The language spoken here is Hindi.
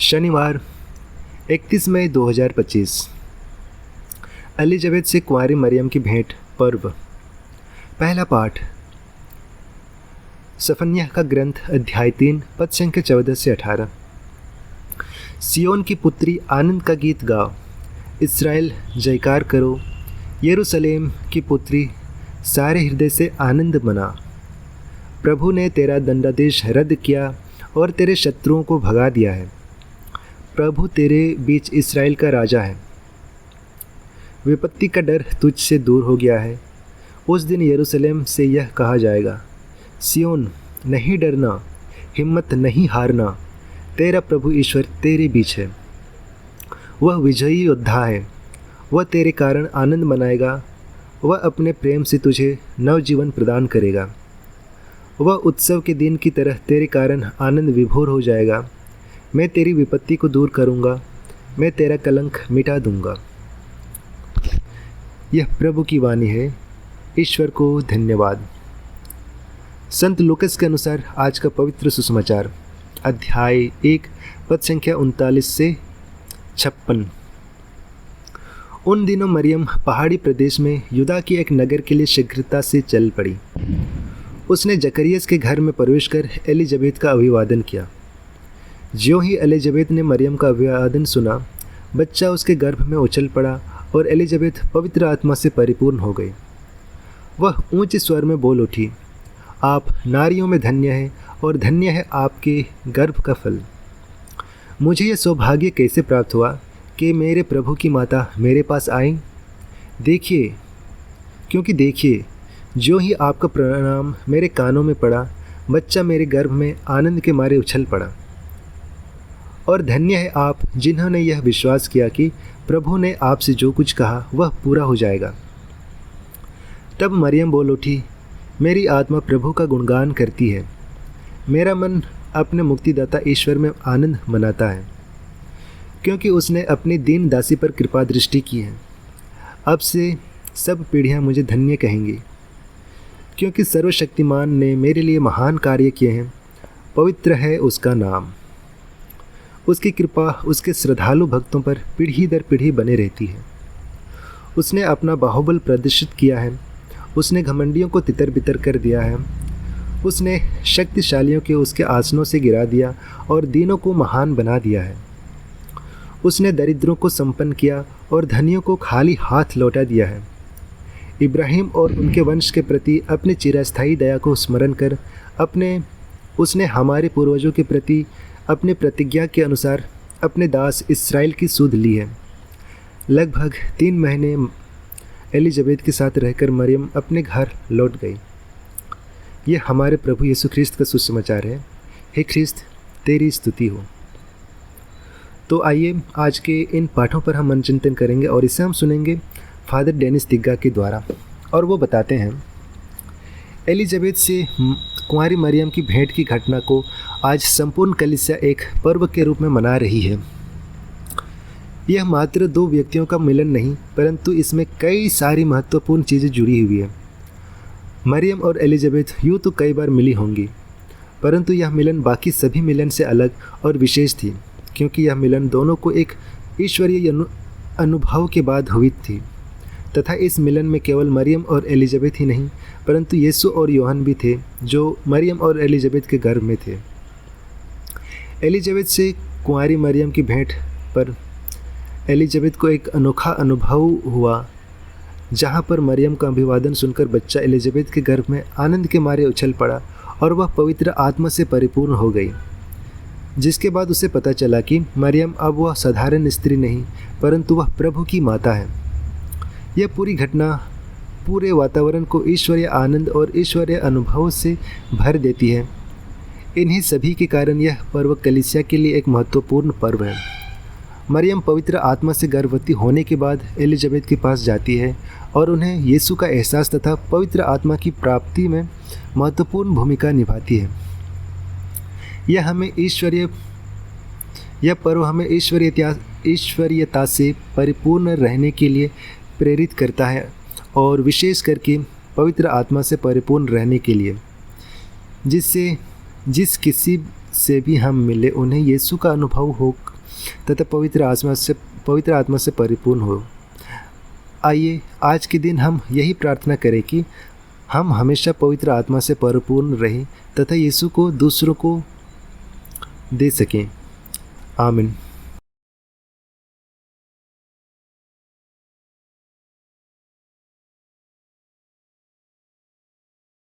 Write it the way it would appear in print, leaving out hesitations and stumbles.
शनिवार 31 मई 2025। एलिजाबेथ से कुंवारी मरियम की भेंट पर्व। पहला पाठ सफन्याह का ग्रंथ अध्याय 3 पद संख्या 14 से 18। सियोन की पुत्री आनंद का गीत गाओ, इस्राएल जयकार करो, यरूशलेम की पुत्री सारे हृदय से आनंद मना। प्रभु ने तेरा दंडादेश रद्द किया और तेरे शत्रुओं को भगा दिया है। प्रभु तेरे बीच इस्राएल का राजा है। विपत्ति का डर तुझ से दूर हो गया है। उस दिन यरूशलेम से यह कहा जाएगा, सियोन नहीं डरना, हिम्मत नहीं हारना, तेरा प्रभु ईश्वर तेरे बीच है। वह विजयी योद्धा है, वह तेरे कारण आनंद मनाएगा, वह अपने प्रेम से तुझे नवजीवन प्रदान करेगा। वह उत्सव के दिन की तरह तेरे कारण आनंद विभोर हो जाएगा। मैं तेरी विपत्ति को दूर करूँगा, मैं तेरा कलंक मिटा दूँगा। यह प्रभु की वाणी है। ईश्वर को धन्यवाद। संत लूकास के अनुसार आज का पवित्र सुसमाचार अध्याय 1 पद संख्या 39 से 56। उन दिनों मरियम पहाड़ी प्रदेश में यूदा के एक नगर के लिए शीघ्रता से चल पड़ी। उसने जकरियस के घर में प्रवेश कर एलिजाबेथ का अभिवादन किया। ज्यों ही एलिजाबेथ ने मरियम का अभिवादन सुना, बच्चा उसके गर्भ में उछल पड़ा और एलिजाबेथ पवित्र आत्मा से परिपूर्ण हो गई। वह ऊंचे स्वर में बोल उठी, आप नारियों में धन्य है और धन्य है आपके गर्भ का फल। मुझे यह सौभाग्य कैसे प्राप्त हुआ कि मेरे प्रभु की माता मेरे पास आई? क्योंकि देखिए, जो ही आपका प्रणाम मेरे कानों में पड़ा, बच्चा मेरे गर्भ में आनंद के मारे उछल पड़ा। और धन्य है आप जिन्होंने यह विश्वास किया कि प्रभु ने आपसे जो कुछ कहा वह पूरा हो जाएगा। तब मरियम बोल उठी, मेरी आत्मा प्रभु का गुणगान करती है, मेरा मन अपने मुक्तिदाता ईश्वर में आनंद मनाता है, क्योंकि उसने अपनी दीन दासी पर कृपा दृष्टि की है। अब से सब पीढ़ियां मुझे धन्य कहेंगी, क्योंकि सर्वशक्तिमान ने मेरे लिए महान कार्य किए हैं। पवित्र है उसका नाम। उसकी कृपा उसके श्रद्धालु भक्तों पर पीढ़ी दर पीढ़ी बने रहती है। उसने अपना बाहुबल प्रदर्शित किया है, उसने घमंडियों को तितर बितर कर दिया है। उसने शक्तिशालियों के उसके आसनों से गिरा दिया और दीनों को महान बना दिया है। उसने दरिद्रों को संपन्न किया और धनियों को खाली हाथ लौटा दिया है। इब्राहिम और उनके वंश के प्रति अपनी चिरस्थायी दया को स्मरण कर उसने हमारे पूर्वजों के प्रति अपने प्रतिज्ञा के अनुसार अपने दास इस्राएल की सुध ली है। लगभग 3 महीने एलिजाबेथ के साथ रहकर मरियम अपने घर लौट गई। यह हमारे प्रभु यीशु ख्रिस्त का सुसमाचार है। हे ख्रिस्त, तेरी स्तुति हो। तो आइए आज के इन पाठों पर हम मन चिंतन करेंगे और इसे हम सुनेंगे फादर डेनिस तिग्गा के द्वारा। और वो बताते हैं, एलिजाबेथ से कुंवारी मरियम की भेंट की घटना को आज संपूर्ण कलीसिया एक पर्व के रूप में मना रही है। यह मात्र 2 व्यक्तियों का मिलन नहीं, परंतु इसमें कई सारी महत्वपूर्ण चीज़ें जुड़ी हुई है। मरियम और एलिजाबेथ यूँ तो कई बार मिली होंगी, परंतु यह मिलन बाकी सभी मिलन से अलग और विशेष थी, क्योंकि यह मिलन दोनों को एक ईश्वरीय अनुभव के बाद हुई थी। तथा इस मिलन में केवल मरियम और एलिजाबेथ ही नहीं, परंतु यीशु और यूहन्ना भी थे, जो मरियम और एलिजाबेथ के गर्भ में थे। एलिजाबेथ से कुंवारी मरियम की भेंट पर एलिजाबेथ को एक अनोखा अनुभव हुआ, जहाँ पर मरियम का अभिवादन सुनकर बच्चा एलिजाबेथ के गर्भ में आनंद के मारे उछल पड़ा और वह पवित्र आत्मा से परिपूर्ण हो गई। जिसके बाद उसे पता चला कि मरियम अब वह साधारण स्त्री नहीं, परंतु वह प्रभु की माता है। यह पूरी घटना पूरे वातावरण को ईश्वरीय आनंद और ईश्वरीय अनुभव से भर देती है। इन्हीं सभी के कारण यह पर्व कलीसिया के लिए एक महत्वपूर्ण पर्व है। मरियम पवित्र आत्मा से गर्भवती होने के बाद एलिजाबेथ के पास जाती है और उन्हें यीशु का एहसास तथा पवित्र आत्मा की प्राप्ति में महत्वपूर्ण भूमिका निभाती है। यह पर्व हमें ईश्वरीयता से परिपूर्ण रहने के लिए प्रेरित करता है और विशेष करके पवित्र आत्मा से परिपूर्ण रहने के लिए, जिस किसी से भी हम मिले उन्हें यीशु का अनुभव तथा पवित्र आत्मा से परिपूर्ण हो। आइए आज के दिन हम यही प्रार्थना करें कि हम हमेशा पवित्र आत्मा से परिपूर्ण रहें तथा यीशु को दूसरों को दे सकें। आमीन।